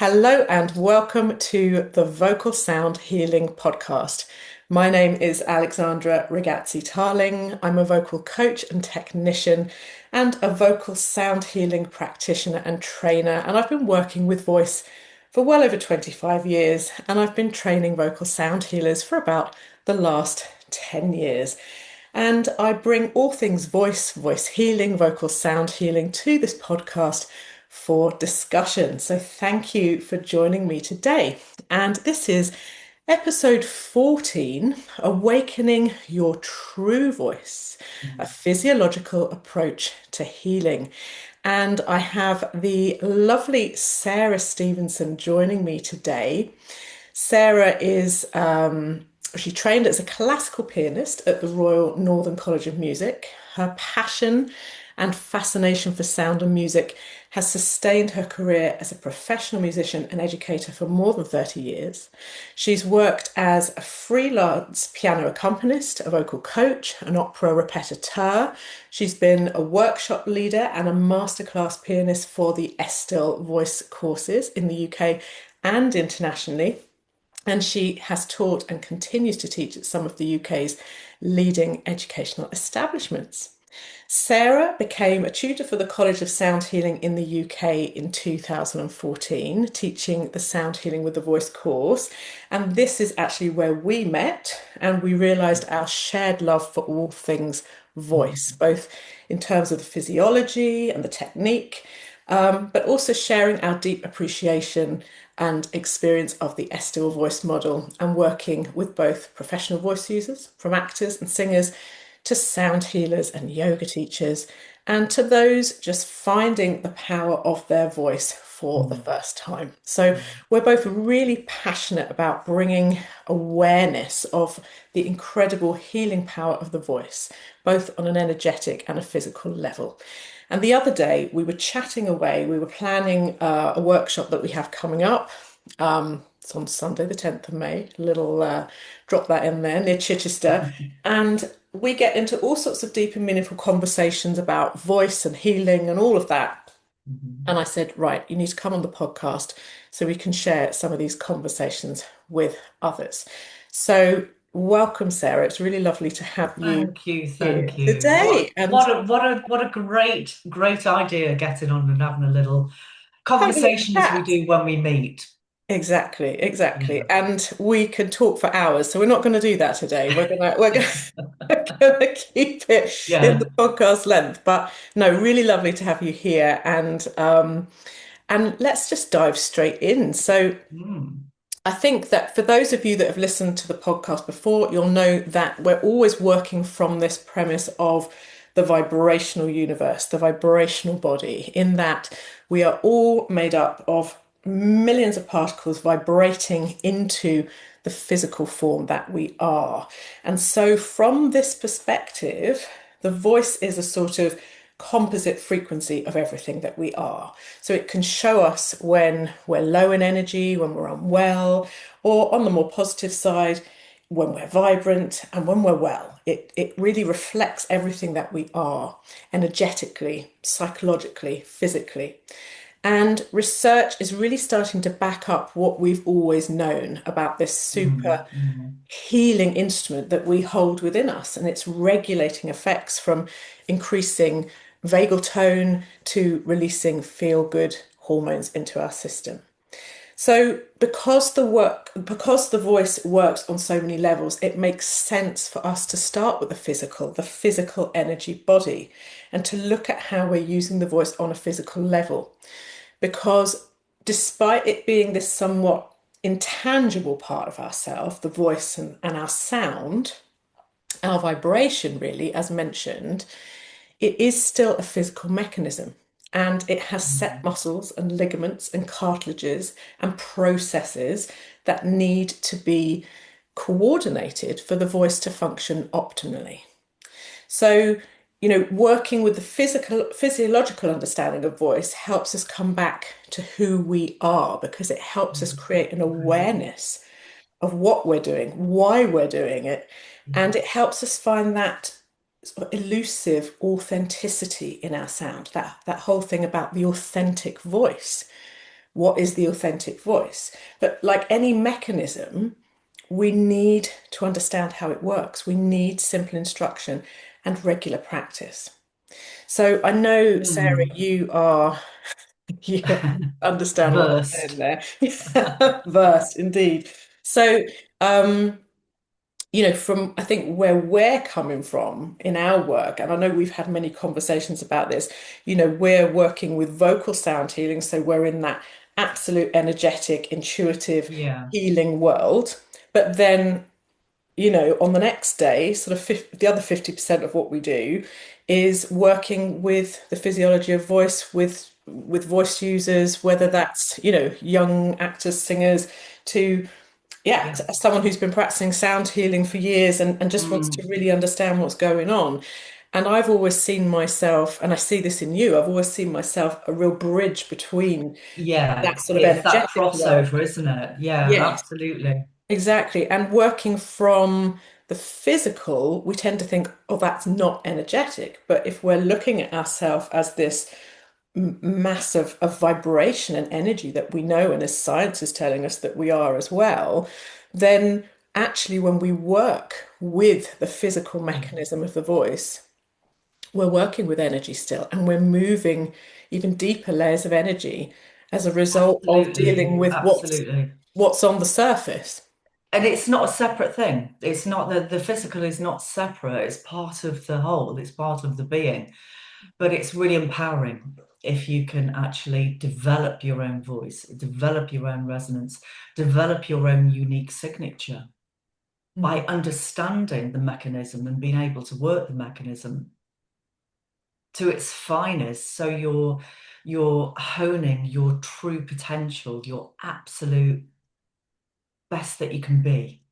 Hello and welcome to the Vocal Sound Healing Podcast. My name is Alexandra Rigazzi-Tarling. I'm a vocal coach and technician and a vocal sound healing practitioner and trainer. And I've been working with voice for well over 25 years. And I've been training vocal sound healers for about the last 10 years. And I bring all things voice healing, vocal sound healing to this podcast for discussion. So thank you for joining me today. And this is episode 14, Awakening Your True Voice, a physiological approach to healing. And I have the lovely Sarah Stephenson joining me today. Sarah is she trained as a classical pianist at the Royal Northern College of Music. Her passion and fascination for sound and music has sustained her career as a professional musician and educator for more than 30 years. She's worked as a freelance piano accompanist, a vocal coach, an opera repetiteur. She's been a workshop leader and a masterclass pianist for the Estill voice courses in the UK and internationally. And she has taught and continues to teach at some of the UK's leading educational establishments. Sarah became a tutor for the College of Sound Healing in the UK in 2014, teaching the Sound Healing with the Voice course. And this is actually where we met and we realised our shared love for all things voice, both in terms of the physiology and the technique, but also sharing our deep appreciation and experience of the Estill voice model and working with both professional voice users, from actors and singers to sound healers and yoga teachers, and to those just finding the power of their voice for the first time. So we're both really passionate about bringing awareness of the incredible healing power of the voice, both on an energetic and a physical level. And the other day we were chatting away, we were planning a workshop that we have coming up. It's on Sunday, the 10th of May, little drop that in there near Chichester. And we get into all sorts of deep and meaningful conversations about voice and healing and all of that. And I said, right, you need to come on the podcast so we can share some of these conversations with others. So welcome, Sarah. It's really lovely to have you Thank you, here thank you. today. And What a great idea getting on and having a little having a conversation as we chat. do when we meet. Exactly. Yeah. And we can talk for hours. So we're not going to do that today. We're gonna keep it in Yeah. the podcast length. But no, really lovely to have you here. And let's just dive straight in. So Mm. I think that for those of you that have listened to the podcast before, you'll know that we're always working from this premise of the vibrational universe, the vibrational body, in that we are all made up of millions of particles vibrating into the physical form that we are. And so, from this perspective, the voice is a sort of composite frequency of everything that we are. So it can show us when we're low in energy, when we're unwell, or on the more positive side, when we're vibrant and when we're well. It really reflects everything that we are energetically, psychologically, physically. And research is really starting to back up what we've always known about this Mm. super Mm. healing instrument that we hold within us. And it's regulating effects from increasing vagal tone to releasing feel good hormones into our system. So because the voice works on so many levels, it makes sense for us to start with the physical energy body, and to look at how we're using the voice on a physical level. Because despite it being this somewhat intangible part of ourself, the voice and our sound, our vibration, really, as mentioned, it is still a physical mechanism. And it has set Mm. muscles and ligaments and cartilages and processes that need to be coordinated for the voice to function optimally. So, working with the physiological understanding of voice helps us come back to who we are, because it helps us Mm. create an Okay. awareness of what we're doing, why we're doing it, and it helps us find that sort of elusive authenticity in our sound, that whole thing about the authentic voice, what is the authentic voice? But like any mechanism, we need to understand how it works. We need simple instruction and regular practice. So I know, Sarah, Mm. you are, you understand what I'm Versed. saying there. Versed indeed. So, um, from I think where we're coming from in our work, and I know we've had many conversations about this, we're working with vocal sound healing, so we're in that absolute energetic, intuitive Yeah, healing world. But then, on the next day, sort of the other 50% of what we do is working with the physiology of voice with voice users, whether that's, young actors, singers, to yeah, yeah. as someone who's been practicing sound healing for years and just wants to Mm. really understand what's going on. And I've always seen myself, and I see this in you, I've always seen myself a real bridge between Yeah, that sort of it's that energetic work. crossover, isn't it? Yeah, Yes, absolutely. exactly. And working from the physical, we tend to think, oh, that's not energetic. But if we're looking at ourselves as this mass of vibration and energy that we know, and as science is telling us that we are as well, then actually, when we work with the physical Mm. mechanism of the voice, we're working with energy still, and we're moving even deeper layers of energy as a result of Absolutely, dealing with absolutely. what's on the surface. And it's not a separate thing. It's not the physical is not separate. It's part of the whole. It's part of the being. But it's really empowering if you can actually develop your own voice, develop your own resonance, develop your own unique signature Mm, by understanding the mechanism and being able to work the mechanism to its finest. So you're honing your true potential, your absolute best that you can be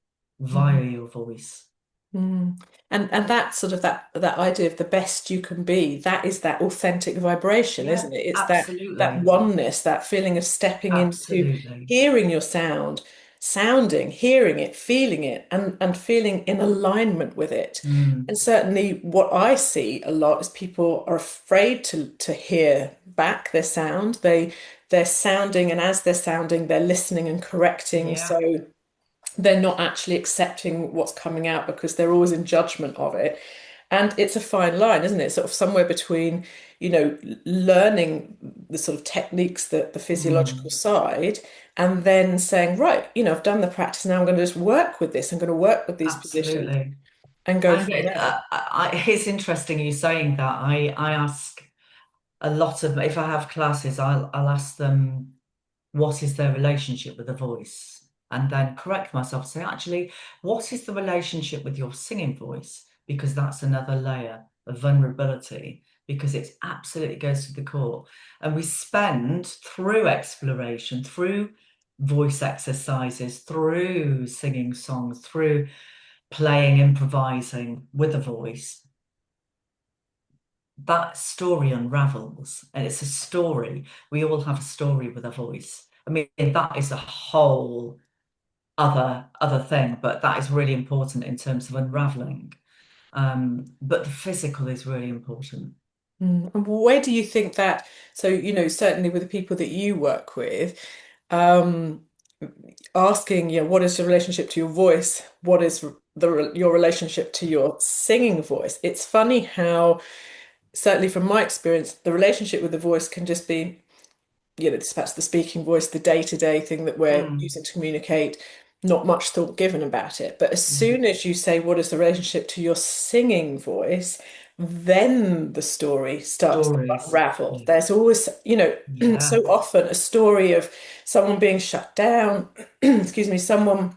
via mm. your voice. Mm. And that sort of that idea of the best you can be, that is that authentic vibration, Yeah, isn't it? It's that absolutely. oneness, that feeling of stepping into Absolutely. hearing your sound, sounding, hearing it, feeling it, and feeling in alignment with it. And Mm, certainly what I see a lot is people are afraid to hear back their sound. They're sounding, and as they're sounding, they're listening and correcting. yeah, So they're not actually accepting what's coming out because they're always in judgment of it. And it's a fine line, isn't it? Sort of somewhere between, learning the sort of techniques, the physiological mm, side, and then saying, right, I've done the practice, now I'm going to just work with this. I'm going to work with these positions absolutely. and go And from there. it's interesting you saying that. I ask a lot of, if I have classes, I'll ask them what is their relationship with the voice, and then correct myself, say, actually, what is the relationship with your singing voice? Because that's another layer of vulnerability, because it absolutely goes to the core. And we spend through exploration, through voice exercises, through singing songs, through playing, improvising with a voice, that story unravels. And it's a story. We all have a story with a voice. I mean, that is a whole other thing, but that is really important in terms of unraveling. But the physical is really important. And where do you think that, so, certainly with the people that you work with, um, asking, what is your relationship to your voice? What is your relationship to your singing voice? It's funny how, certainly from my experience, the relationship with the voice can just be, perhaps the speaking voice, the day-to-day thing that we're Mm, using to communicate, not much thought given about it. But as mm. soon as you say, what is the relationship to your singing voice, then the story starts to Stories. unravel. Yeah. There's always, so Yeah. often a story of someone being shut down, excuse me, someone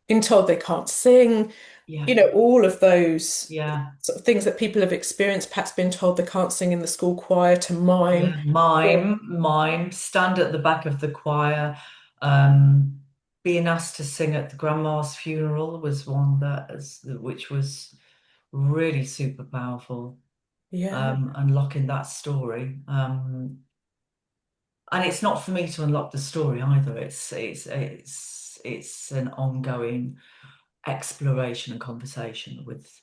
being told they can't sing, Yeah. all of those Yeah. sort of things that people have experienced, perhaps being told they can't sing in the school choir to mime. Yeah. Or, Mime, stand at the back of the choir. Um, Being asked to sing at the grandma's funeral was one which was really super powerful. yeah. Unlocking that story. And it's not for me to unlock the story either. It's an ongoing exploration and conversation with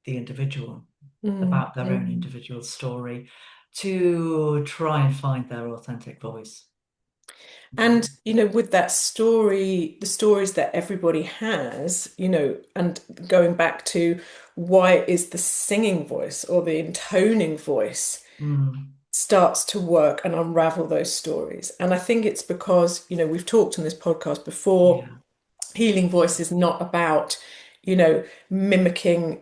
the individual Mm, about their own mm. individual story to try and find their authentic voice. And, with that story, the stories that everybody has, and going back to why is the singing voice or the intoning voice Mm. starts to work and unravel those stories. And I think it's because, we've talked on this podcast before, Yeah. healing voice is not about, mimicking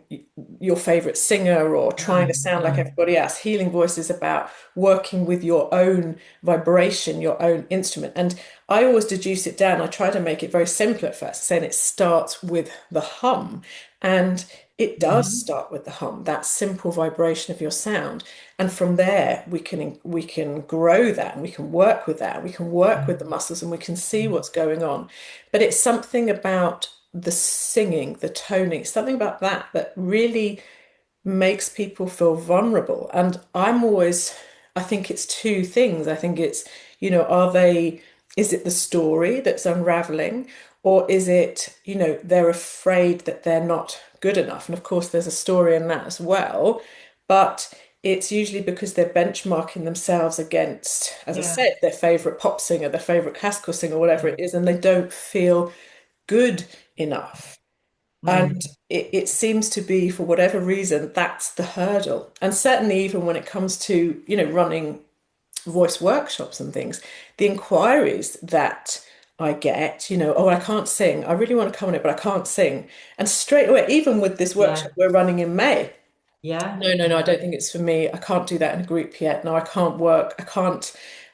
your favorite singer or trying No, to sound like no. everybody else. Healing voice is about working with your own vibration, your own instrument. And I always deduce it down. I try to make it very simple at first, saying it starts with the hum. And it does Hmm. start with the hum, that simple vibration of your sound. And from there, we can grow that and we can work with that. We can work with the muscles and we can see what's going on. But it's something about the singing, the toning, something about that really makes people feel vulnerable. And I think it's two things. I think it's, is it the story that's unraveling, or is it, they're afraid that they're not good enough? And of course, there's a story in that as well. But it's usually because they're benchmarking themselves against, as I Yeah. said, their favorite pop singer, their favorite classical singer, whatever Yeah. it is, and they don't feel good enough. And Mm. it seems to be, for whatever reason, that's the hurdle. And certainly, even when it comes to, running voice workshops and things, the inquiries that I get, oh, I can't sing. I really want to come on it, but I can't sing. And straight away, even with this workshop Yeah. we're running in May, Yeah. no, no, no, I Yeah. don't think it's for me. I can't do that in a group yet. No, I can't work.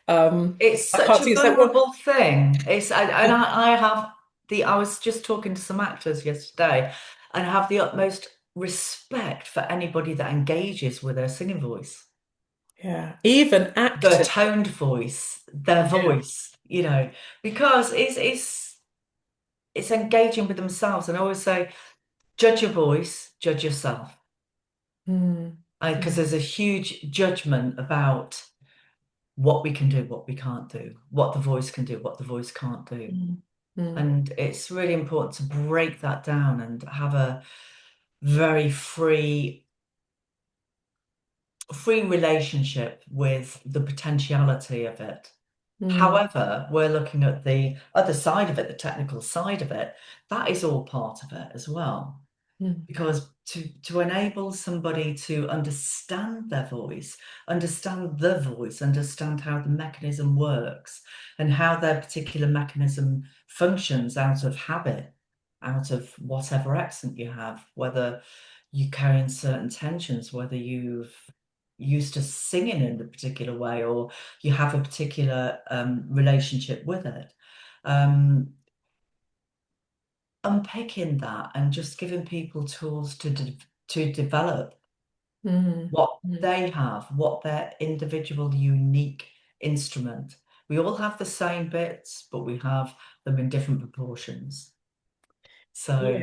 Um, It's I such can't a sing. It's like, well, vulnerable thing. I have I was just talking to some actors yesterday and I have the utmost respect for anybody that engages with their singing voice, yeah, even their actors. toned voice, their Yeah. voice, because it's engaging with themselves. And I always say, judge your voice, judge yourself. Mm, Because there's a huge judgment about what we can do, what we can't do, what the voice can do, what the voice can't do. mm, mm, And it's really important to break that down and have a very free relationship with the potentiality of it. mm, However, we're looking at the other side of it, the technical side of it. That is all part of it as well. mm, Because to enable somebody to understand their voice, understand the voice, understand how the mechanism works and how their particular mechanism functions out of habit, out of whatever accent you have, whether you carry in certain tensions, whether you've used to singing in a particular way or you have a particular relationship with it. Um, Unpicking that and just giving people tools to develop mm, what mm. they have, what their individual unique instrument. We all have the same bits, but we have them in different proportions. Yeah. So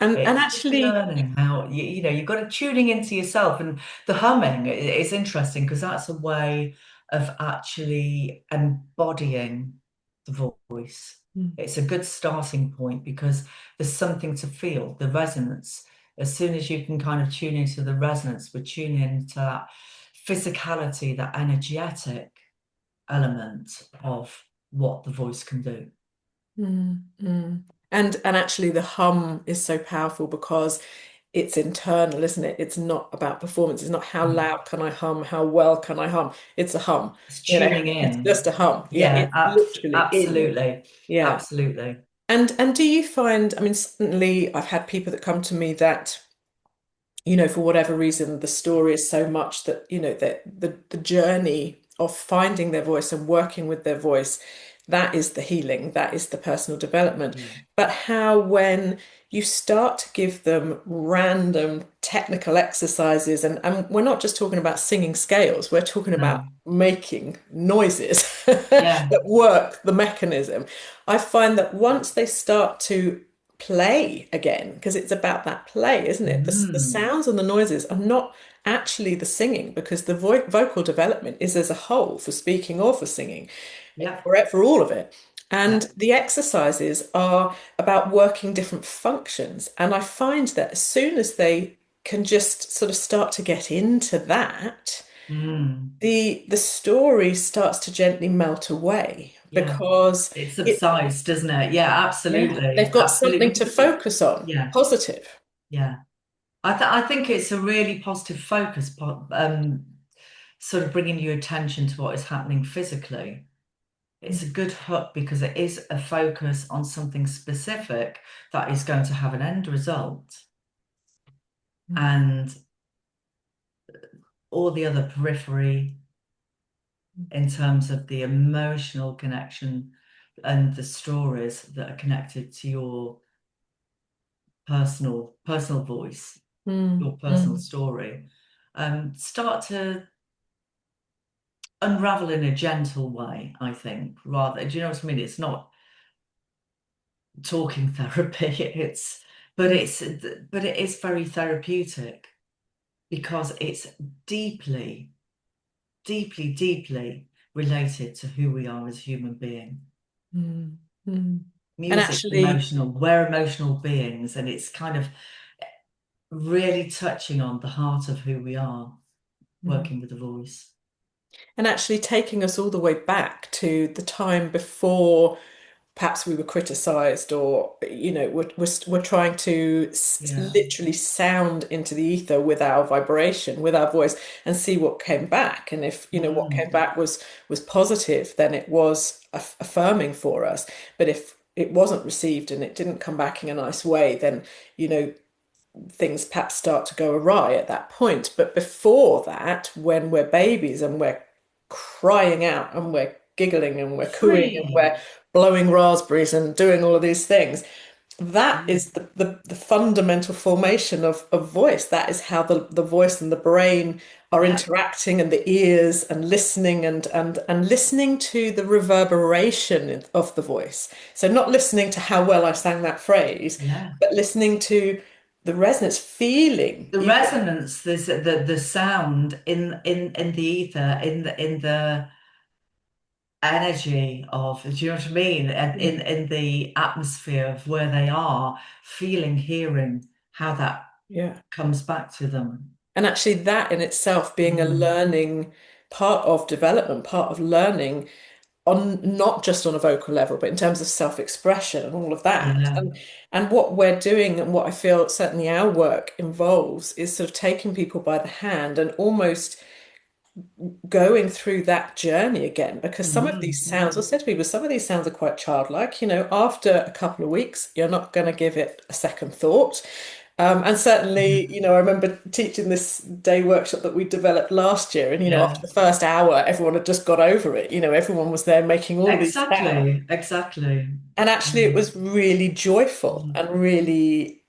And it's just actually, learning how you've got to tuning into yourself, and the humming is interesting because that's a way of actually embodying the voice. mm, It's a good starting point because there's something to feel, the resonance. As soon as you can kind of tune into the resonance, we're tuning into that physicality, that energetic element of what the voice can do. mm, mm. And actually the hum is so powerful because it's internal, isn't it? It's not about performance. It's not how Mm. loud can I hum, how well can I hum. It's a hum, It's you know. tuning It's in. just a hum. Yeah, Yeah, it's literally in you. absolutely. Yeah. Absolutely. And do you find, I mean, certainly I've had people that come to me that for whatever reason, the story is so much that, that the journey of finding their voice and working with their voice, that is the healing, that is the personal development. Yeah. But how, when you start to give them random technical exercises, and we're not just talking about singing scales, we're talking about No. making noises Yeah. that work the mechanism. I find that once they start to play again, because it's about that play, isn't it? The Mm. sounds and the noises are not actually the singing, because the vocal development is as a whole, for speaking or for singing, Yeah. for all of it. Yeah. And the exercises are about working different functions. And I find that as soon as they can just sort of start to get into that, Mm. the story starts to gently melt away, Yeah. because It it, subsides, doesn't it? Yeah, yeah, absolutely. they've got Absolutely. something to Because it, focus on, yeah, positive. yeah. I think it's a really positive focus, sort of bringing your attention to what is happening physically. It's a good hook because it is a focus on something specific that is going to have an end result, and all the other periphery in terms of the emotional connection and the stories that are connected to your personal voice, Mm, your personal mm, story, start to unravel in a gentle way, I think, rather. Do you know what I mean? It's not talking therapy, but mm, it's but it is very therapeutic because it's deeply, deeply, deeply related to who we are as human being. mm, mm. And Music's actually, emotional, we're emotional beings, and it's kind of really touching on the heart of who we are, mm. working with the voice. And actually taking us all the way back to the time before perhaps we were criticized, or we're trying to Yeah. literally sound into the ether with our vibration, with our voice, and see what came back. And if what came Mm. back was positive, then it was affirming for us. But if it wasn't received and it didn't come back in a nice way, then you know things perhaps start to go awry at that point. But before that, when we're babies and we're crying out and we're giggling and we're cooing and Free. we're blowing raspberries and doing all of these things, that Mm. is the fundamental formation of voice. That is how the voice and the brain are Yeah. interacting, and the ears, and listening, and listening to the reverberation of the voice. So not listening to how well I sang that phrase, Yeah. but listening to the resonance, feeling. The resonance, this the sound in the ether, in the energy of, do you know what I mean? And in the atmosphere of where they are, feeling, hearing how that Yeah. comes back to them. And actually, that in itself being a Mm. learning part of development, part of learning on not just on a vocal level, but in terms of self-expression and all of that. Yeah. And what we're doing, and what I feel certainly our work involves, is sort of taking people by the hand and almost going through that journey again. Because some of these sounds, I Yeah. said to people, some of these sounds are quite childlike. After a couple of weeks, you're not going to give it a second thought. And certainly, I remember teaching this day workshop that we developed last year, and Yeah. after the first hour, everyone had just got over it. Everyone was there making all of these sounds. Exactly. Exactly. And actually, it Mm. was really joyful Mm. and really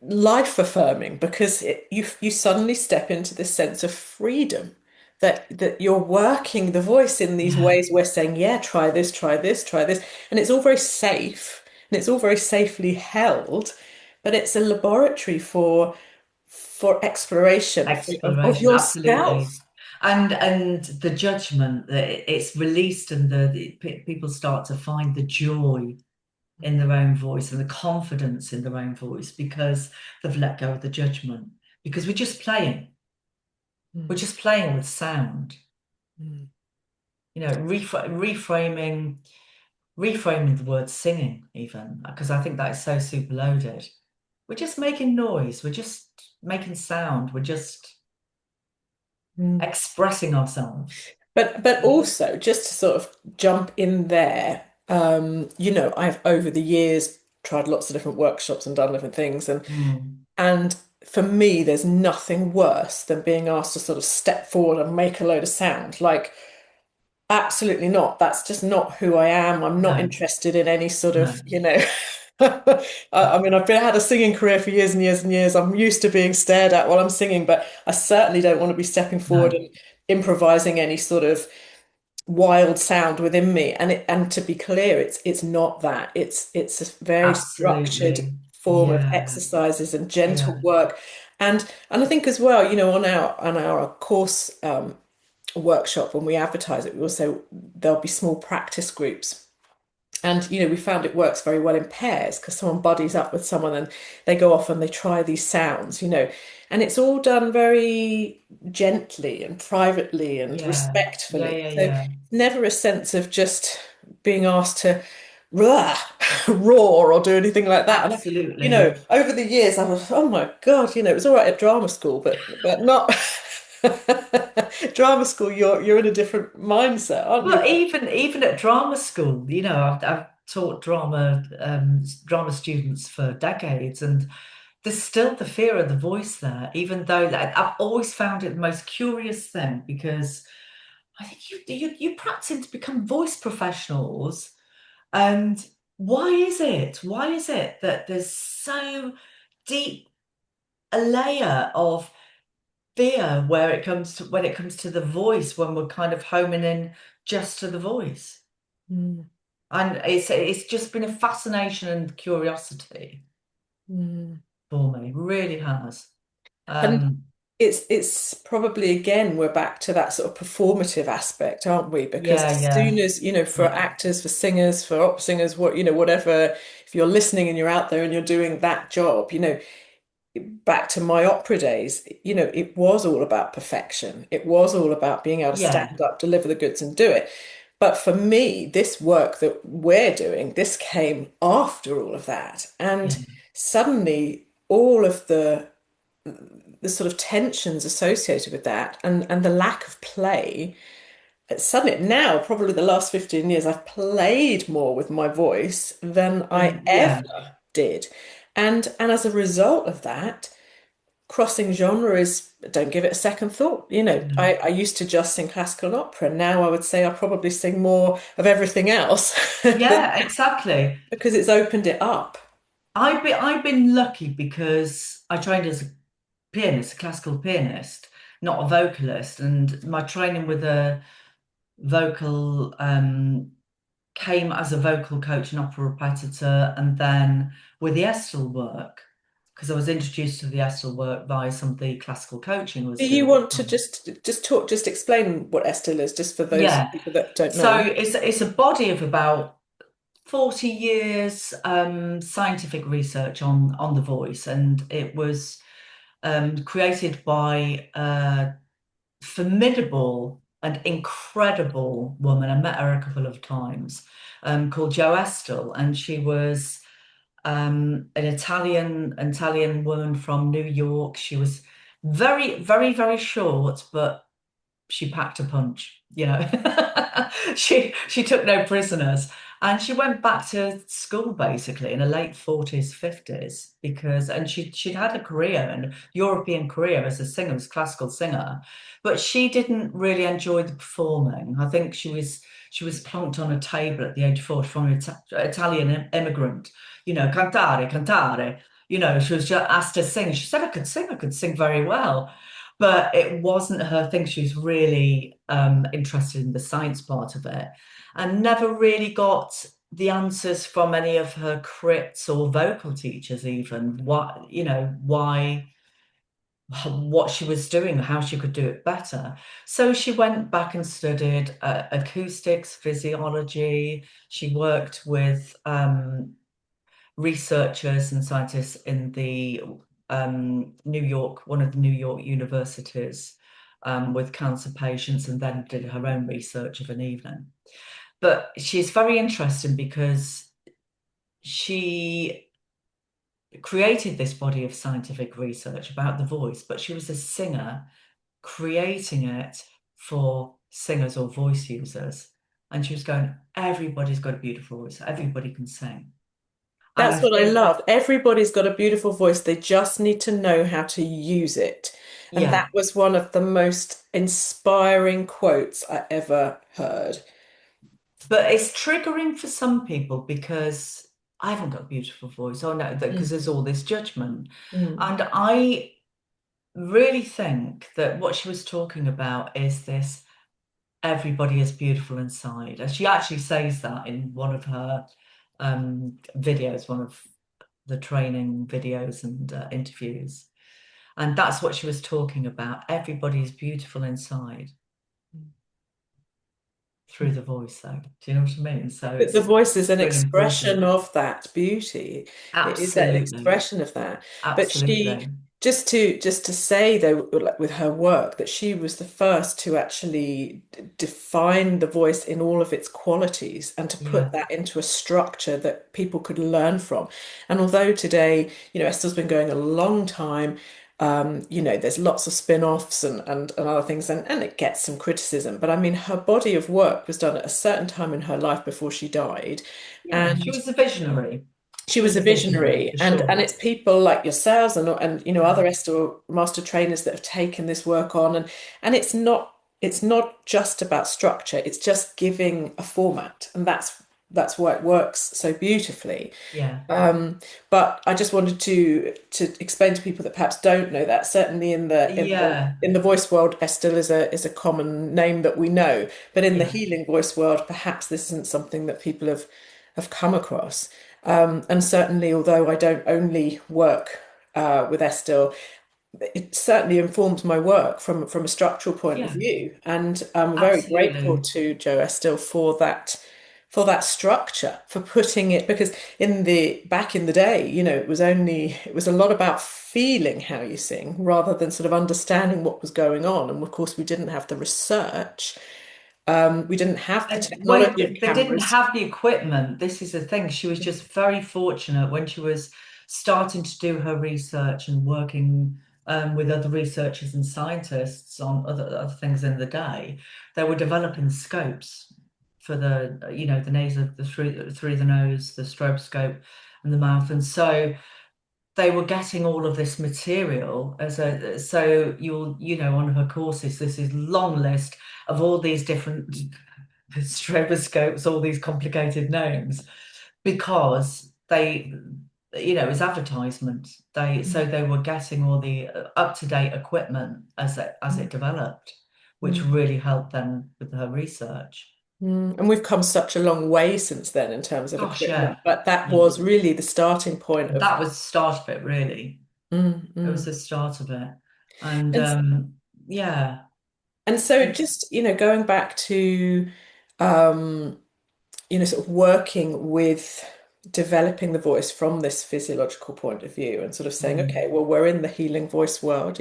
life affirming, because you suddenly step into this sense of freedom, that you're working the voice in these Yeah. ways. We're saying, yeah, try this, try this, try this, and it's all very safe and it's all very safely held, but it's a laboratory for exploration of Exploration, absolutely. yourself. And the judgment that it's released, and people start to find the joy in their own voice and the confidence in their own voice because they've let go of the judgment. Because we're Mm, just playing with sound, mm, reframing the word singing, even, because I think that is so super loaded. We're just making noise, we're just making sound, we're just mm. expressing ourselves. But also, just to sort of jump in there, I've over the years tried lots of different workshops and done different things, Mm. and for me, there's nothing worse than being asked to sort of step forward and make a load of sound. Like, absolutely not. That's just not who I am. I'm not No, interested in any sort no. of. I mean, had a singing career for years and years and years. I'm used to being stared at while I'm singing, but I certainly don't want to be stepping forward No, and improvising any sort of wild sound within me. And to be clear, it's not that. It's a very structured absolutely. form of Yeah, exercises and gentle yeah. work. And I think as well, on our course workshop, when we advertise it, we also there'll be small practice groups. And we found it works very well in pairs, because someone buddies up with someone and they go off and they try these sounds, and it's all done very gently and privately and Yeah, yeah, respectfully. yeah, So yeah. never a sense of just being asked to rah, roar or do anything like that. And Absolutely. over the years, I was, oh my God, it was all right at drama school, but not drama school. You're in a different mindset, aren't you? But even at drama school, I've taught drama students for decades, and there's still the fear of the voice there, even though I've always found it the most curious thing because I think you practice to become voice professionals. And why is it? Why is it that there's so deep a layer of fear where it comes to when it comes to the voice when we're kind of homing in just to the voice? Mm, And it's just been a fascination and curiosity mm. for me, really has. And Um, it's probably again we're back to that sort of performative aspect, aren't we? Because yeah, as soon yeah, as, for yeah, actors, for singers, for opera singers, whatever, if you're listening and you're out there and you're doing that job, back to my opera days, it was all about perfection. It was all about being able to yeah, stand up, deliver the goods and do it. But for me, this work that we're doing, this came after all of that. And yeah, suddenly all of the sort of tensions associated with that and the lack of play, suddenly now, probably the last 15 years, I've played more with my voice than I yeah, ever did. And as a result of that, crossing genre is, don't give it a second thought. yeah, I used to just sing classical and opera. Now I would say I probably sing more of everything else yeah, exactly. because it's opened it up. I've been lucky because I trained as a pianist, a classical pianist, not a vocalist, and my training with a vocal came as a vocal coach and opera repetitor, and then with the Estill work, because I was introduced to the Estill work by some of the classical coaching I Do was you doing. want to just explain what Estill is, just for those Yeah. people that don't So know? it's a body of about 40 years scientific research on the voice, and it was created by a formidable and incredible woman. I met her a couple of times, called Jo Estill, and she was an Italian woman from New York. She was very, very, very short, but she packed a punch, you know. She took no prisoners. And she went back to school basically in her late 40s, 50s, and she'd had a career and European career as a singer, as a classical singer, but she didn't really enjoy the performing. I think she was plunked on a table at the age of 40 from an Italian immigrant, cantare, cantare. She was just asked to sing. She said, I could sing very well, but it wasn't her thing. She was really interested in the science part of it and never really got the answers from any of her crits or vocal teachers, even what she was doing, how she could do it better. So she went back and studied acoustics, physiology. She worked with researchers and scientists in the New York, one of the New York universities, with cancer patients, and then did her own research of an evening. But she's very interesting because she created this body of scientific research about the voice, but she was a singer creating it for singers or voice users. And she was going, everybody's got a beautiful voice, everybody can sing. And I That's what I think, loved. Everybody's got a beautiful voice. They just need to know how to use it. And that yeah, was one of the most inspiring quotes I ever heard. but it's triggering for some people because I haven't got a beautiful voice. Oh no, because Mm, there's all this judgment. mm. And I really think that what she was talking about is this everybody is beautiful inside. And she actually says that in one of her videos, one of the training videos and interviews. And that's what she was talking about. Everybody is beautiful inside through the voice, though. Do you know what I mean? So But the it's voice is an really important. expression of that beauty. It is an Absolutely. expression of that. But she Absolutely. just to say though, like with her work, that she was the first to actually define the voice in all of its qualities and to put Yeah, that into a structure that people could learn from. And although today, Esther's been going a long time, there's lots of spin-offs and other things, and it gets some criticism. But I mean, her body of work was done at a certain time in her life before she died. yeah. She And was a visionary. she She was was a a visionary visionary, for and sure. it's people like yourselves and Yeah, other Estill master trainers that have taken this work on, and it's not just about structure, it's just giving a format, and that's why it works so beautifully. yeah, But I just wanted to explain to people that perhaps don't know that certainly in the in the yeah, in the voice world, Estill is a common name that we know, but in the yeah. healing voice world, perhaps this isn't something that people have come across. And certainly, although I don't only work with Estill, it certainly informs my work from a structural point of Yeah, view. And I'm very grateful absolutely. to Jo Estill for that structure, for putting it, because in the back in the day, it was a lot about feeling how you sing rather than sort of understanding what was going on. And of course, we didn't have the research. We didn't have the And when technology of they didn't cameras. have the equipment, this is the thing. She was just very fortunate when she was starting to do her research and working with other researchers and scientists on other things in the day. They were developing scopes for the nasal, through the nose, the stroboscope, and the mouth. And so they were getting all of this material so on her courses, this is long list of all these different stroboscopes, all these complicated names, because it was advertisement. They were getting all the up-to-date equipment as it developed, which Mm. really helped them with her research. And we've come such a long way since then in terms of Gosh, yeah. equipment, but that Yeah. was really the starting point of. That was the start of it, really. Mm, It was mm. the start of it. And And yeah, and so it's just, going back to um, sort of working with developing the voice from this physiological point of view and sort of saying, mm, okay, well, we're in the healing voice world,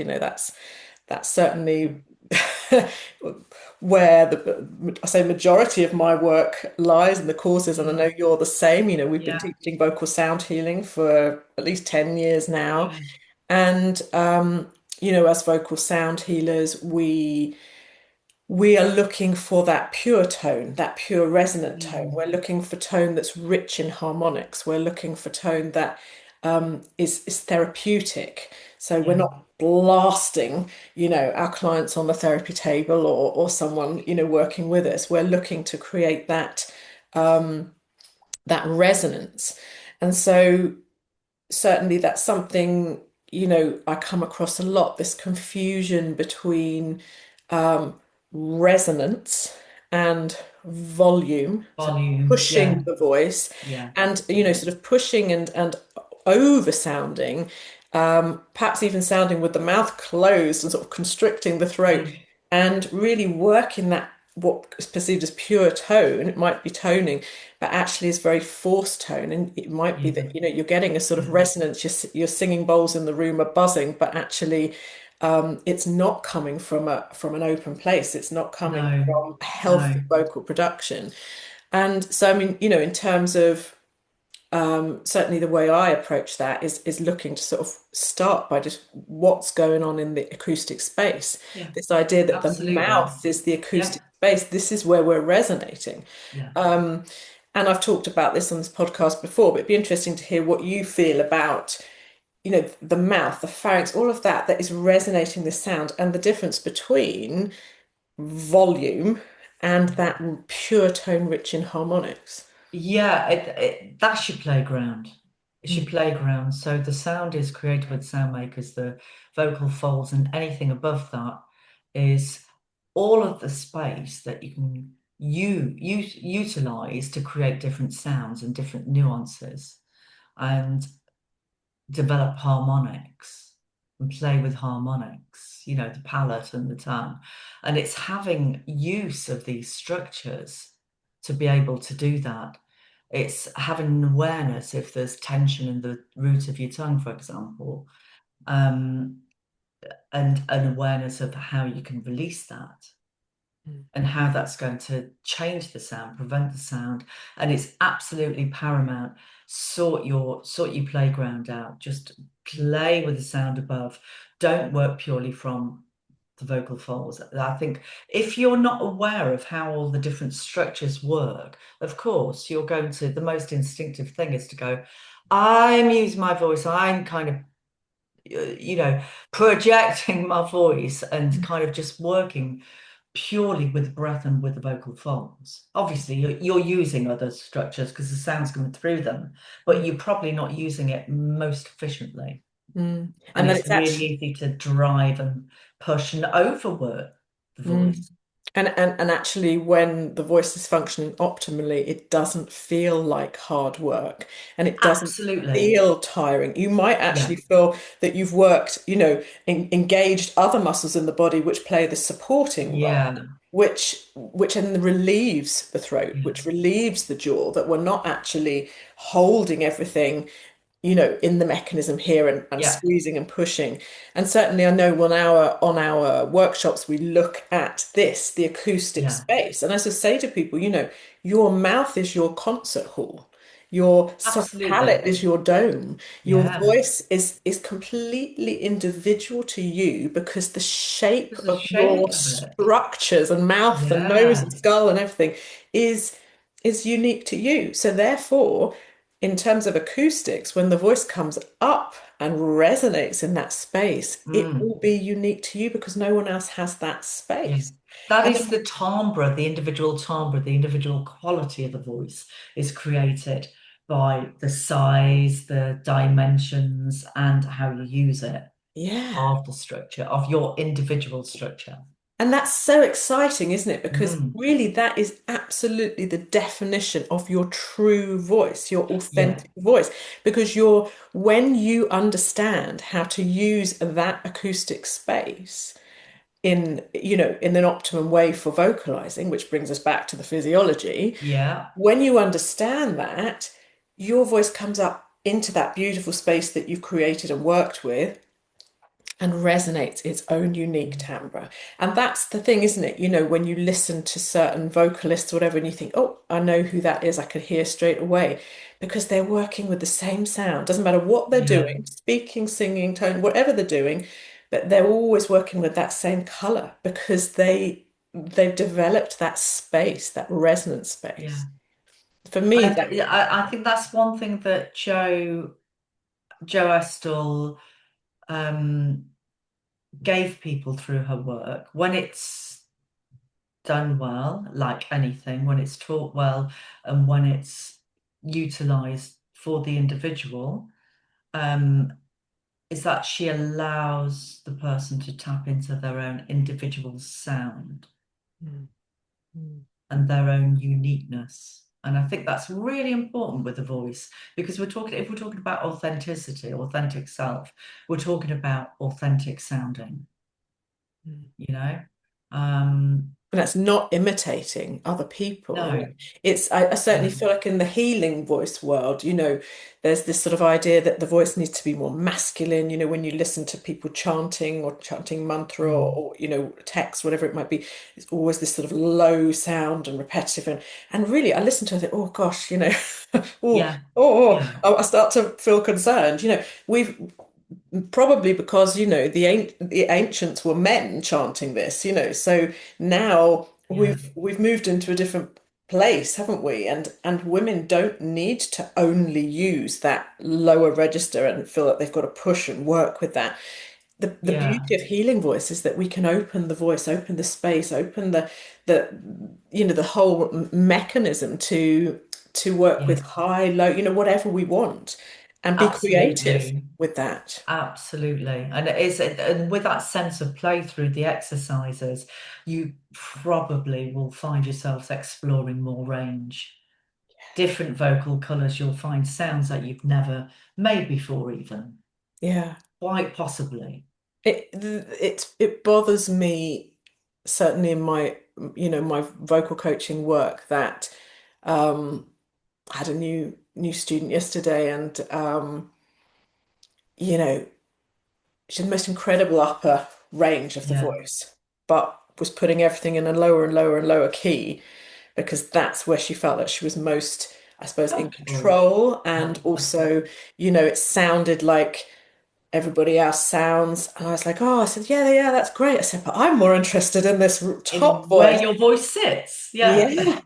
that's certainly where I say majority of my work lies in the courses, and I know yeah, you're the same. We've been yeah, teaching vocal sound healing for at least 10 years now. yeah, And as vocal sound healers, we are looking for that pure tone, that pure resonant tone. mm, We're looking for tone that's rich in harmonics. We're looking for tone that is therapeutic. So we're yeah, not blasting, our clients on the therapy table or someone, working with us. We're looking to create that resonance. And so certainly that's something, I come across a lot, this confusion between resonance and volume, so volume, pushing yeah, the voice, yeah, and sort of pushing and over sounding, perhaps even sounding with the mouth closed and sort of constricting the throat, mm, and really working that what is perceived as pure tone. It might be toning, but actually is very forced tone, and it might be yeah, that you're getting a sort of yeah, resonance. Your singing bowls in the room are buzzing, but actually it's not coming from an open place. It's not coming no, from healthy no, vocal production. And so, I mean, in terms of certainly the way I approach that is looking to sort of start by just what's going on in the acoustic space. yeah, This idea that the absolutely, mouth is the yeah, acoustic space. This is where we're resonating. yeah. Um, and I've talked about this on this podcast before, but it'd be interesting to hear what you feel about, the mouth, the pharynx, all of that is resonating the sound, and the difference between volume and that pure tone rich in harmonics. Yeah, that's your playground. It's your Mm. playground. So the sound is created with sound makers, the vocal folds, and anything above that is all of the space that you can utilize to create different sounds and different nuances and develop harmonics and play with harmonics, the palate and the tongue. And it's having use of these structures to be able to do that. It's having an awareness if there's tension in the root of your tongue, for example, um, and an awareness of how you can release that Mm, and how that's going to change the sound, prevent the sound. And it's absolutely paramount. Sort your playground out. Just mm, play with the sound above. Don't work purely from the vocal folds. I think if you're not aware of how all the different structures work, of course, you're going to, the most instinctive thing is to go, I'm using my voice. I'm kind of projecting my voice and mm, kind of just working purely with breath and with the vocal folds. Obviously, you're using other structures because the sound's coming through them, but mm, you're probably not using it most efficiently. mm. And And then it's it's really actually easy to drive and push and overwork the mm. voice. And actually, when the voice is functioning optimally, it doesn't feel like hard work and it doesn't Absolutely. feel tiring. You might actually Yeah. feel that you've worked, engaged other muscles in the body which play the supporting role, Yeah. which then relieves the throat, Yeah. which relieves the jaw, that we're not actually holding everything in the mechanism here and Yeah. squeezing and pushing. And certainly I know on our workshops we look at this, the acoustic Yeah. space. And as I say to people, your mouth is your concert hall. Your soft palate Absolutely. is your dome. Your Yeah. voice is completely individual to you because the shape There's a of your shape of it. structures and mouth and nose Yeah. and skull and everything is is unique to you. So therefore, in terms of acoustics, when the voice comes up and resonates in that space, it Mm. will be unique to you because no one else has that Yeah. space. That And is then, the timbre, the individual timbre, the individual quality of the voice is created by the size, the dimensions, and how you use it yeah. of the structure, of your individual structure. And that's so exciting, isn't it? Because Mm. really, that is absolutely the definition of your true voice, your Yeah. authentic voice. Because when you understand how to use that acoustic space, in an optimum way for vocalizing, which brings us back to the physiology. Yeah. When you understand that, your voice comes up into that beautiful space that you've created and worked with and resonates its own unique timbre. And that's the thing, isn't it? When you listen to certain vocalists or whatever, and you think, oh, I know who that is, I could hear straight away, because they're working with the same sound. Doesn't matter what they're Yeah. doing, speaking, singing, tone, whatever they're doing, but they're always working with that same color because they've developed that space, that resonance Yeah. space. For me, And that I think that's one thing that Jo Estill um, gave people through her work. When it's done well, like anything, when it's taught well and when it's utilized for the individual, um, is that she allows the person to tap into their own individual sound Mm, mm, and their own uniqueness. And I think that's really important with the voice because if we're talking about authenticity, authentic self, we're talking about authentic sounding, mm. you know? Um, And that's not imitating other people. no, I certainly no, feel like in the healing voice world, there's this sort of idea that the voice needs to be more masculine. When you listen to people chanting or chanting mantra mm, or text, whatever it might be, it's always this sort of low sound and repetitive. And really, I listen to it, and think, oh gosh, oh, yeah, oh, yeah, I start to feel concerned. We've probably because the ancients were men chanting this, so now yeah, we've moved into a different place, haven't we? And women don't need to only use that lower register and feel that they've got to push and work with that. The yeah, beauty of healing voice is that we can open the voice, open the space, open the the whole mechanism to work with yeah, high, low, whatever we want, and be creative absolutely. with that. Absolutely. And it is, and with that sense of play through the exercises, you probably will find yourselves exploring more range, different vocal colours. You'll find sounds that you've never made before, even Yeah. quite possibly. It bothers me certainly in my vocal coaching work that I had a new student yesterday and you know she had the most incredible upper range of the Yeah, voice, but was putting everything in a lower and lower and lower key because that's where she felt that she was most, I suppose, in comfortable. control. And Yeah. also, it sounded like everybody else sounds. And I was like, oh, I said, yeah, yeah, that's great. I said, but I'm more interested in this top In where voice. your voice sits. Yeah. Yeah,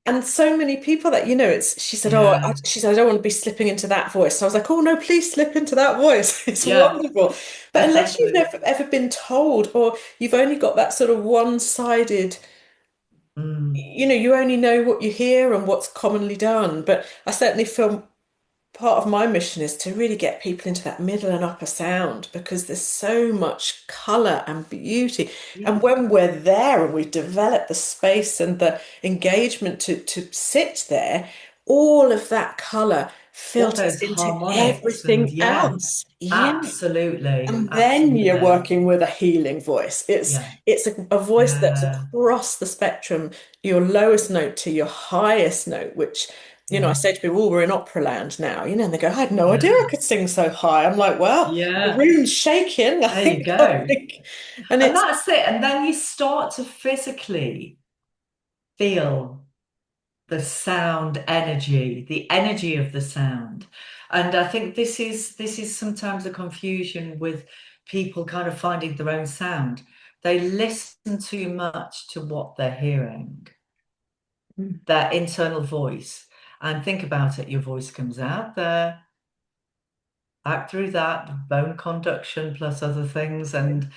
and so many people that it's. She said, "Oh, Yeah. she said I don't want to be slipping into that voice." So I was like, "Oh no, please slip into that voice. It's Yeah, wonderful." But unless you've exactly. never ever been told, or you've only got that sort of one-sided, Mm. you only know what you hear and what's commonly done. But I certainly feel part of my mission is to really get people into that middle and upper sound because there's so much color and beauty. And Yeah. when we're there and we develop the space and the engagement to sit there, all of that color All filters those into harmonics and everything yeah, else. Yeah. absolutely. And then you're Absolutely. working with a healing voice. Yeah. It's a voice that's Yeah. across the spectrum, your lowest note to your highest note, which, I Yeah. say to people, oh, we're in opera land now, and they go, I had no idea I Yeah. could sing so high. I'm like, well, the Yeah. room's shaking, I There you think, I go. think. And And it's, that's it. And then you start to physically feel the sound energy, the energy of the sound. And I think this is sometimes a confusion with people kind of finding their own sound. They listen too much to what they're hearing, their internal voice. And think about it, your voice comes out there, back through that, bone conduction plus other things, and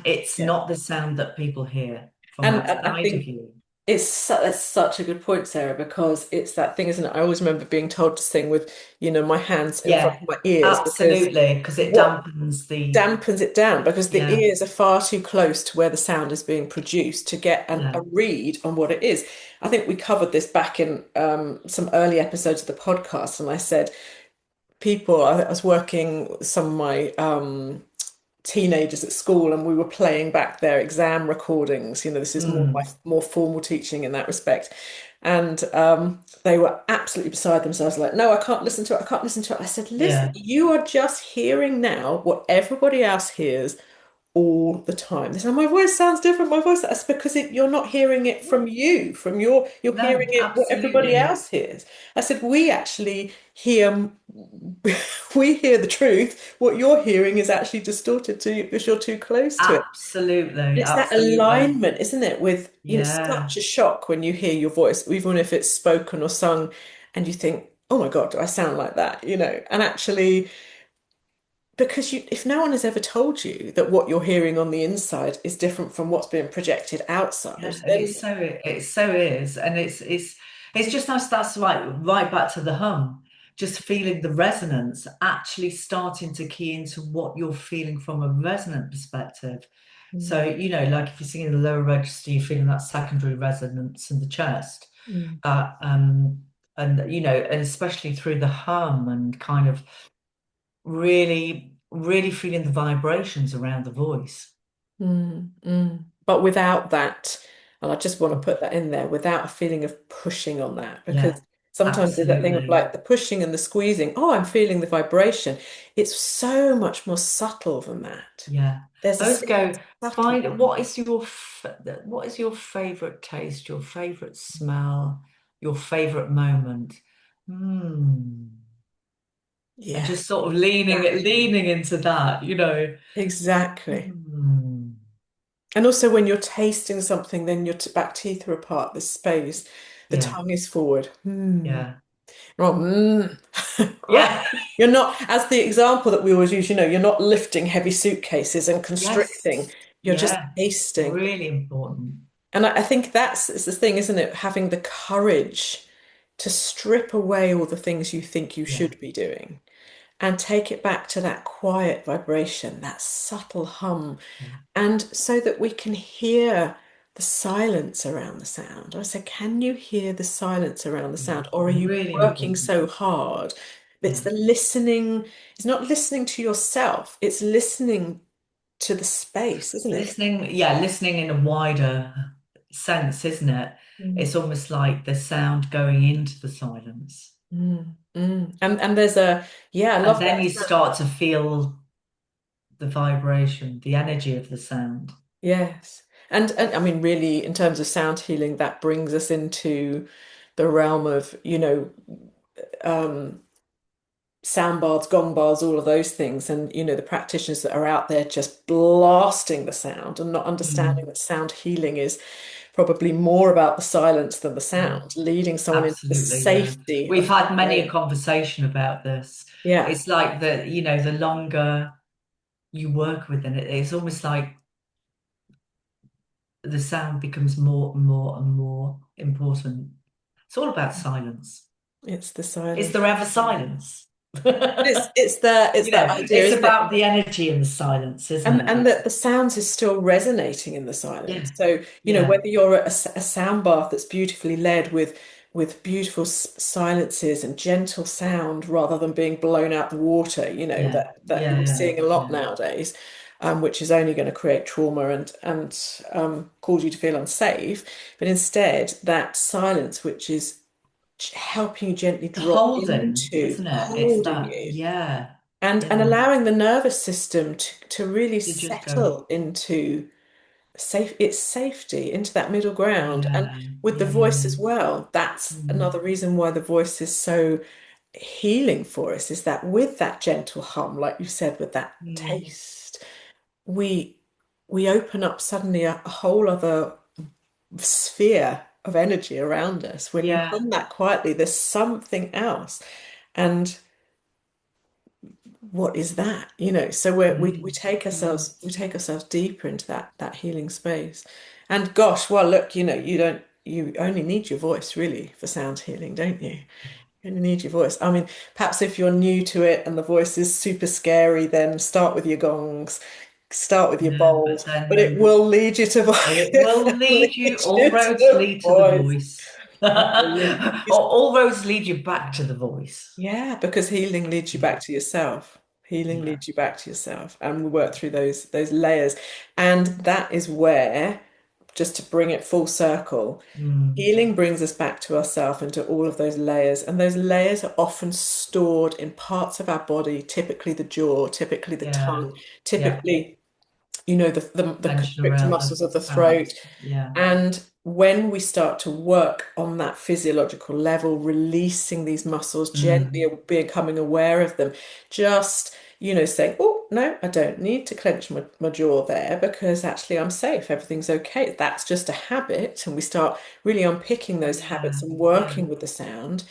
it's yeah. not the sound that people hear from And I outside of think you. that's such a good point, Sarah, because it's that thing, isn't it? I always remember being told to sing with, my hands in front Yeah, of my ears because absolutely, because it what dampens the, dampens it down because the yeah, ears are far too close to where the sound is being produced to get a yeah, read on what it is. I think we covered this back in some early episodes of the podcast, and I said I was working with some of my teenagers at school, and we were playing back their exam recordings. This is more my mm, more formal teaching in that respect. And they were absolutely beside themselves, like, no, I can't listen to it. I can't listen to it. I said, listen, yeah, you are just hearing now what everybody else hears all the time. They say, my voice sounds different. My voice, that's because you're not hearing it from you, you're hearing no, it what everybody absolutely, else hears. I said, we actually hear, we hear the truth. What you're hearing is actually distorted to you because you're too close to it. absolutely, It's that absolutely, alignment, isn't it? With, it's yeah, such a shock when you hear your voice, even if it's spoken or sung, and you think, oh my God, do I sound like that? And actually, because if no one has ever told you that what you're hearing on the inside is different from what's being projected outside, yeah, and then it so is, and it's just nice. That's right back to the hum. Just feeling the resonance, actually starting to key into what you're feeling from a resonant perspective. So, mm, like if you're singing the lower register, you're feeling that secondary resonance in the chest. mm, That and especially through the hum and kind of really, really feeling the vibrations around the voice. but without that, and I just want to put that in there, without a feeling of pushing on that, because Yeah, sometimes there's that thing of absolutely. like the pushing and the squeezing. Oh, I'm feeling the vibration. It's so much more subtle than that. Yeah. There's a I would sort of go subtle. find what is your favorite taste, your favorite smell, your favorite moment. Hmm. And Yeah, just sort of leaning exactly. leaning into that. Exactly. Hmm. And also, when you're tasting something, then your back teeth are apart, the space, the Yeah. tongue is forward. Yeah. Well, right. Yeah. You're not, as the example that we always use, you're not lifting heavy suitcases and constricting. Yes. You're just Yeah. tasting. Really important. And I think that's it's the thing, isn't it? Having the courage to strip away all the things you think you Yeah. should be doing and take it back to that quiet vibration, that subtle hum, Yeah. and so that we can hear the silence around the sound. I said, can you hear the silence around the Yeah. sound? Or are you Really working important. so hard? It's Yeah. the listening, it's not listening to yourself, it's listening to the space, isn't it? Listening in a wider sense, isn't it? Mm. It's almost like the sound going into the silence. And there's a yeah, I And love then you that. start to feel the vibration, the energy of the sound. Yes. And I mean, really, in terms of sound healing, that brings us into the realm of, um, sound baths, gong bars, all of those things. And, the practitioners that are out there just blasting the sound and not understanding Mm, that sound healing is probably more about the silence than the mm, sound, leading someone into the absolutely, yeah. safety We've of who had many they a are. conversation about this. Yeah, It's like the longer you work with it, it's almost like the sound becomes more and more and more important. It's all about silence. it's the Is silence. there ever silence? It's that idea, It's isn't it? about the energy in the silence, isn't And it? that the sounds is still resonating in the silence. Yeah, So, yeah, whether you're at a sound bath that's beautifully led with beautiful silences and gentle sound rather than being blown out the water, yeah, that yeah, you're yeah, seeing a lot yeah. nowadays, which is only going to create trauma and cause you to feel unsafe. But instead, that silence, which is helping you gently The drop holding, into isn't it? It's holding that, you yeah, and yeah. allowing the nervous system to really You just go, settle into its safety, into that middle ground. And yeah, with the yeah, yeah, voice yeah. as well, that's Mm, another reason why the voice is so healing for us, is that with that gentle hum, like you said, with that mm, taste, we we open up suddenly a whole other sphere of energy around us. When you yeah. hum that quietly, there's something else. And what is that? So we Mm, mm. we take ourselves deeper into that healing space. And gosh, well, look, you only need your voice really for sound healing, don't you? You only need your voice. I mean, perhaps if you're new to it and the voice is super scary, then start with your gongs, start with your Yeah, bowls, but then but it will lead you to it will lead lead you, all you to roads the lead to the voice. voice. Absolutely. Or all roads lead you back to the voice. Yeah, because healing leads you back to yourself. Healing Yeah. leads you back to yourself. And we work through those layers. And that is where, just to bring it full circle, Mm, healing brings us back to ourself and to all of those layers. And those layers are often stored in parts of our body, typically the jaw, typically the yeah. tongue, Yeah. typically, the Tension constrictor around the muscles of the throat. palate. Yeah. And when we start to work on that physiological level, releasing these muscles, gently Mm, becoming aware of them, just, saying, oh, no, I don't need to clench my jaw there because actually I'm safe. Everything's okay. That's just a habit. And we start really unpicking those habits yeah. and Yeah. working with the sound.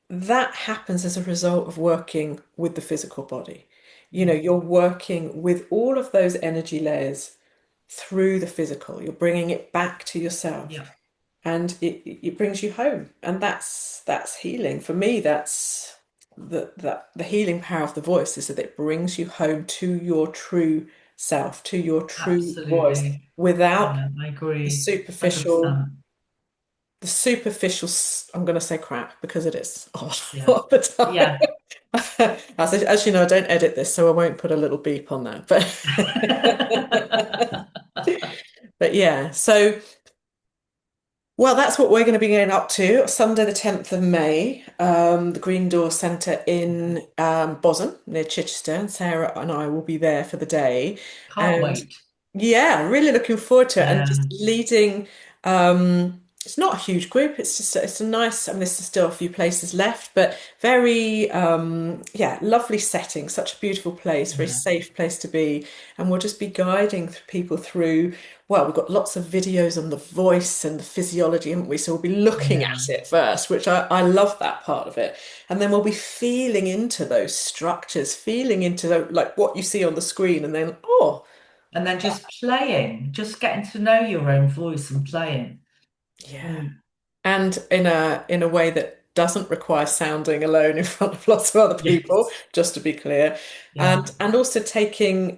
That happens as a result of working with the physical body. Mm, You're working with all of those energy layers through the physical. You're bringing it back to yourself, yeah. and it brings you home, and that's healing. For me, that's the healing power of the voice is that it brings you home to your true self, to your true voice, Absolutely. without Yeah, I the agree. superficial 100%. the superficial, I'm going to say crap because it is a Yeah. lot of the time. Yeah. As you know, I don't edit this, so I won't put a little beep on that. But but yeah, so well, that's what we're going to be going up to Sunday, the 10th of May, the Green Door Centre in Bosham near Chichester, and Sarah and I will be there for the day. Can't And wait. yeah, really looking forward to it. And Yeah. just leading, it's not a huge group. It's a nice, I mean, there's still a few places left, but very, yeah, lovely setting, such a beautiful place, very Yeah. safe place to be. And we'll just be guiding people through, well, we've got lots of videos on the voice and the physiology, haven't we? So we'll be looking Yeah. at it first, which I love that part of it. And then we'll be feeling into those structures, feeling into like what you see on the screen, and then, oh, And then just playing, just getting to know your own voice and playing. yeah. Mm. And in a way that doesn't require sounding alone in front of lots of other people, Yes. just to be clear. Yeah. And also taking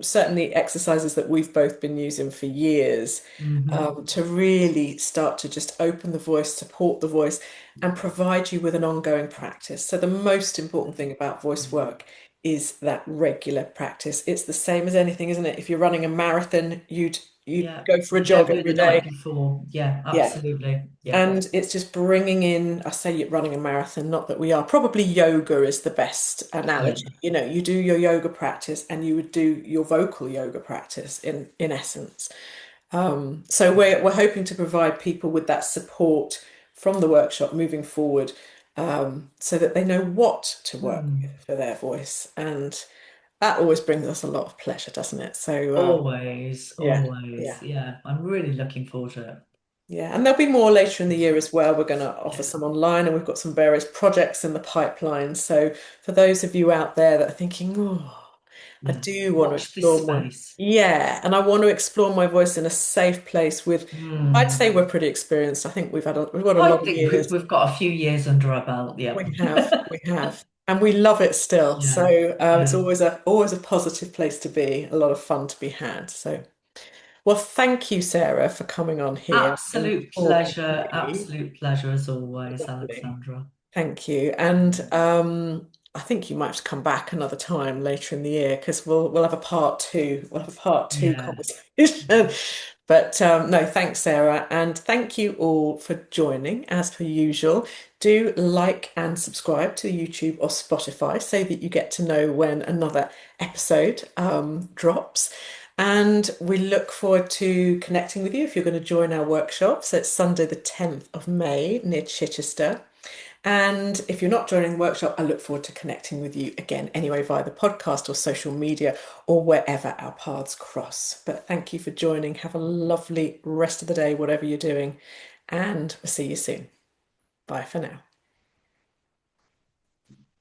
certainly exercises that we've both been using for years, Hmm. to really start to just open the voice, support the voice, and provide you with an ongoing practice. So the most important thing about voice work is that regular practice. It's the same as anything, isn't it? If you're running a marathon, you'd you Yeah. go for a Yeah, jog we were every night day. before. Yeah, Yeah. absolutely. Yeah. And it's just bringing in, I say you're running a marathon, not that we are. Probably yoga is the best Yeah. analogy. You know, you do your yoga practice and you would do your vocal yoga practice in essence. So we're hoping to provide people with that support from the workshop moving forward, so that they know what to work Hmm. with for their voice. And that always brings us a lot of pleasure, doesn't it? So Always, yeah, always. yeah. Yeah. I'm really looking forward to it. Yeah, and there'll be more later in the year as well. We're going to offer Yeah. some online, and we've got some various projects in the pipeline. So for those of you out there that are thinking, oh, I Yeah. do want to Watch this explore my, space. yeah, and I want to explore my voice in a safe place with, I'd say Hmm. we're pretty experienced. I think we've got a I lot of think we've, years. we've got a few years under our belt. Yeah. We have, and we love it still. So Yeah. it's Yeah. always a positive place to be, a lot of fun to be had. So, well, thank you, Sarah, for coming on here and talking to me. Absolute pleasure as always, Lovely. Alexandra. Thank you. And I think you might have to come back another time later in the year because we'll have a part two. We'll have a part two Yeah. conversation. But no, thanks, Sarah. And thank you all for joining as per usual. Do like and subscribe to YouTube or Spotify so that you get to know when another episode drops. And we look forward to connecting with you if you're going to join our workshop. So it's Sunday, the 10th of May near Chichester. And if you're not joining the workshop, I look forward to connecting with you again anyway via the podcast or social media or wherever our paths cross. But thank you for joining. Have a lovely rest of the day, whatever you're doing, and we'll see you soon. Bye for now.